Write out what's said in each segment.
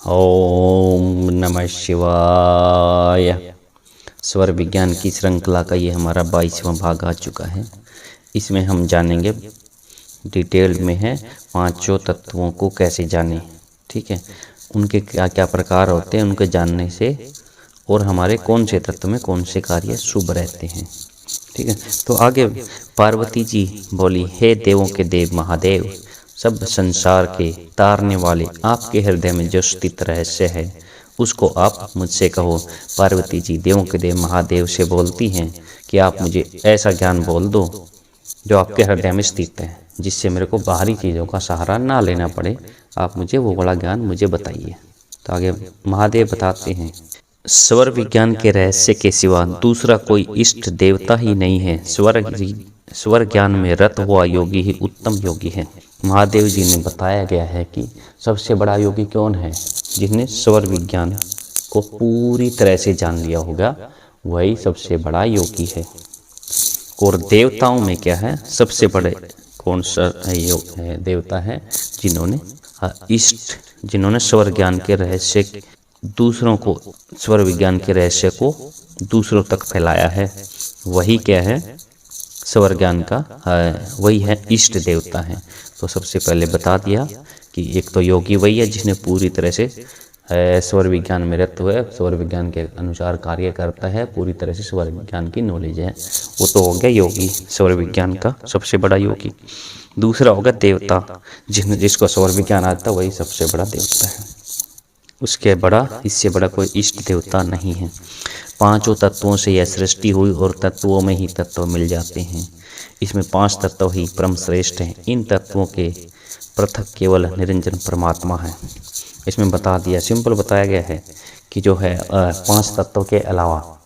ओम नमः शिवाय। स्वर विज्ञान की श्रृंखला का ये हमारा 22वां भाग आ चुका है। इसमें हम जानेंगे डिटेल में है पांचों तत्वों को कैसे जानें, ठीक है, उनके क्या क्या प्रकार होते हैं, उनके जानने से और हमारे कौन से तत्व में कौन से कार्य शुभ रहते हैं, ठीक है। तो आगे पार्वती जी बोली, हे देवों के देव महादेव, सब संसार के तारने वाले आपके हृदय में जो स्थित रहस्य है उसको आप मुझसे कहो। पार्वती जी देवों के देव महादेव से बोलती हैं कि आप मुझे ऐसा ज्ञान बोल दो जो आपके हृदय में स्थित है, जिससे मेरे को बाहरी चीज़ों का सहारा ना लेना पड़े। आप मुझे वो बड़ा ज्ञान मुझे बताइए। तो आगे महादेव बताते हैं, स्वर विज्ञान के रहस्य के सिवा दूसरा कोई इष्ट देवता ही नहीं है। स्वर ज्ञान में रत हुआ योगी ही उत्तम योगी है। महादेव जी ने बताया गया है कि सबसे बड़ा योगी कौन है, जिसने स्वर विज्ञान को पूरी तरह से जान लिया होगा, वही सबसे बड़ा योगी है। और देवताओं में क्या है, सबसे बड़े कौन सा देवता है, जिन्होंने स्वर ज्ञान के रहस्य दूसरों को, स्वर विज्ञान के रहस्य को दूसरों तक फैलाया है, वही क्या है, स्वर ज्ञान का वही है, इष्ट देवता है। तो सबसे पहले बता दिया कि एक तो योगी वही है जिसने पूरी तरह से स्वर विज्ञान में रत हुए, स्वर विज्ञान के अनुसार कार्य करता है, पूरी तरह से स्वर विज्ञान की नॉलेज है, वो तो हो गया योगी, स्वर विज्ञान का सबसे बड़ा योगी। दूसरा होगा देवता, जिसको स्वर विज्ञान आता है, वही सबसे बड़ा देवता है, इससे बड़ा कोई इष्ट देवता नहीं है। पांचों तत्वों से यह सृष्टि हुई और तत्वों में ही तत्व मिल जाते हैं। इसमें 5 तत्व ही परम श्रेष्ठ हैं। इन तत्वों के पृथक केवल निरंजन परमात्मा है। इसमें बता दिया, सिंपल बताया गया है कि जो है 5 तत्वों के अलावा,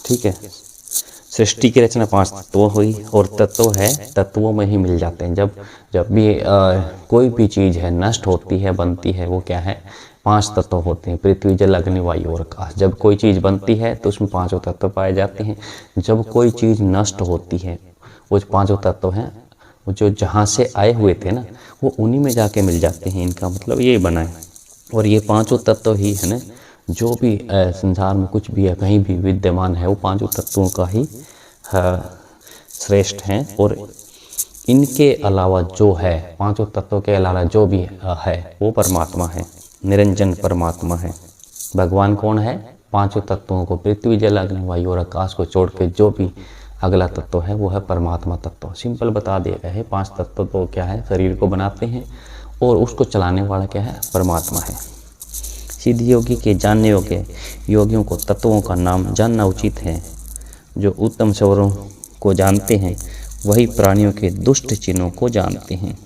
ठीक है, सृष्टि की रचना 5 तत्वों हुई और तत्व है तत्वों में ही मिल जाते हैं। जब भी कोई भी चीज़ है नष्ट होती है, बनती है, वो क्या है, 5 तत्व होते हैं, पृथ्वी जल अग्नि वायु और आकाश। जब कोई चीज़ बनती है तो उसमें 5 तत्व पाए जाते हैं। जब कोई चीज़ नष्ट होती है, वो 5 तत्व हैं, वो जो जहाँ से आए हुए थे ना, वो उन्हीं में जाके मिल जाते हैं। इनका मतलब ये बना है। और ये 5 तत्व ही है ना, जो भी संसार में कुछ भी है, कहीं भी विद्यमान है, वो 5 तत्वों का ही श्रेष्ठ हैं। और इनके अलावा जो है, 5 तत्वों के अलावा जो भी है, वो परमात्मा है, निरंजन परमात्मा है। भगवान कौन है, 5 तत्वों को, पृथ्वी जल अग्नि वायु और आकाश को छोड़ के जो भी अगला तत्व है वो है परमात्मा तत्व। सिंपल बता दिया गया है। 5 तत्व तो क्या है, शरीर को बनाते हैं और उसको चलाने वाला क्या है, परमात्मा है। सिद्ध योगी के जानने योग्य योगियों को तत्वों का नाम जानना उचित है। जो उत्तम स्वरों को जानते हैं वही प्राणियों के दुष्ट चिन्हों को जानते हैं।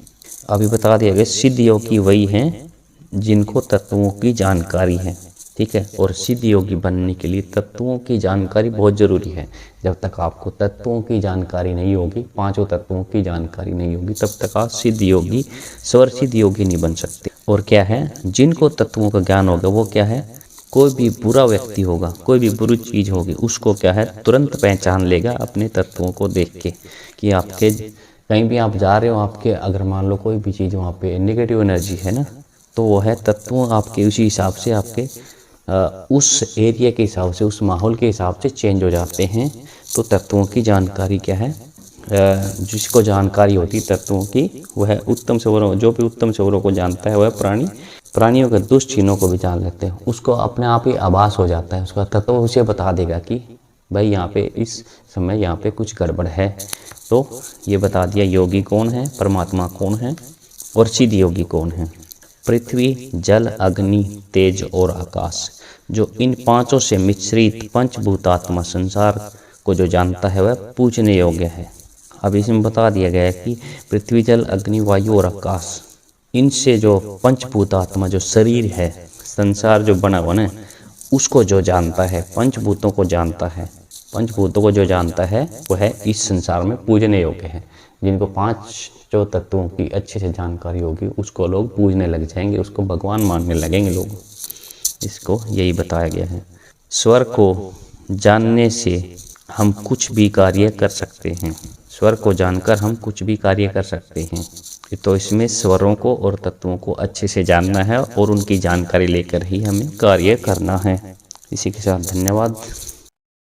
अभी बता दिया गया, सिद्ध योगी वही हैं जिनको तत्वों की जानकारी है, ठीक है। और सिद्ध योगी बनने के लिए तत्वों की जानकारी बहुत ज़रूरी है। जब तक आपको तत्वों की जानकारी नहीं होगी, 5 तत्वों की जानकारी नहीं होगी, तब तक आप सिद्ध योगी, स्वर सिद्ध योगी नहीं बन सकते। और क्या है, जिनको तत्वों का ज्ञान होगा वो क्या है, कोई भी बुरा व्यक्ति होगा, कोई भी बुरी चीज़ होगी, उसको क्या है, तुरंत पहचान लेगा अपने तत्वों को देख के, कि आपके कहीं भी आप जा रहे हो, आपके अगर मान लो कोई भी चीज़ वहाँ पे नेगेटिव एनर्जी है ना, तो वो है तत्वों आपके उसी हिसाब से, आपके उस एरिया के हिसाब से, उस माहौल के हिसाब से चेंज हो जाते हैं। तो तत्वों की जानकारी क्या है, जिसको जानकारी होती तत्वों की, वह उत्तम स्वरों, जो भी उत्तम स्वरों को जानता है वह प्राणियों के दुष्ट चिन्हों को भी जान लेते हैं। उसको अपने आप ही आभास हो जाता है, उसका तत्व उसे बता देगा कि भाई यहाँ पे इस समय यहाँ पे कुछ गड़बड़ है। तो ये बता दिया योगी कौन है, परमात्मा कौन है और सिद्ध योगी कौन है। पृथ्वी जल अग्नि तेज और आकाश, जो इन 5 से मिश्रित पंचभूतात्मा संसार को जो जानता है वह पूजने योग्य है। अब इसमें बता दिया गया है कि पृथ्वी जल अग्नि वायु और आकाश, इनसे जो पंचभूतात्मा, जो शरीर है, संसार जो बना हुआ ना, उसको जो जानता है, पंचभूतों को जानता है, पंचभूतों को जो जानता है वह इस संसार में पूजने योग्य है। जिनको 5 तत्वों की अच्छे से जानकारी होगी, उसको लोग पूजने लग जाएंगे, उसको भगवान मानने लगेंगे लोग। इसको यही बताया गया है। स्वर को जानने से हम कुछ भी कार्य कर सकते हैं। स्वर को जानकर हम कुछ भी कार्य कर सकते हैं। तो इसमें स्वरों को और तत्वों को अच्छे से जानना है और उनकी जानकारी लेकर ही हमें कार्य करना है। इसी के साथ धन्यवाद।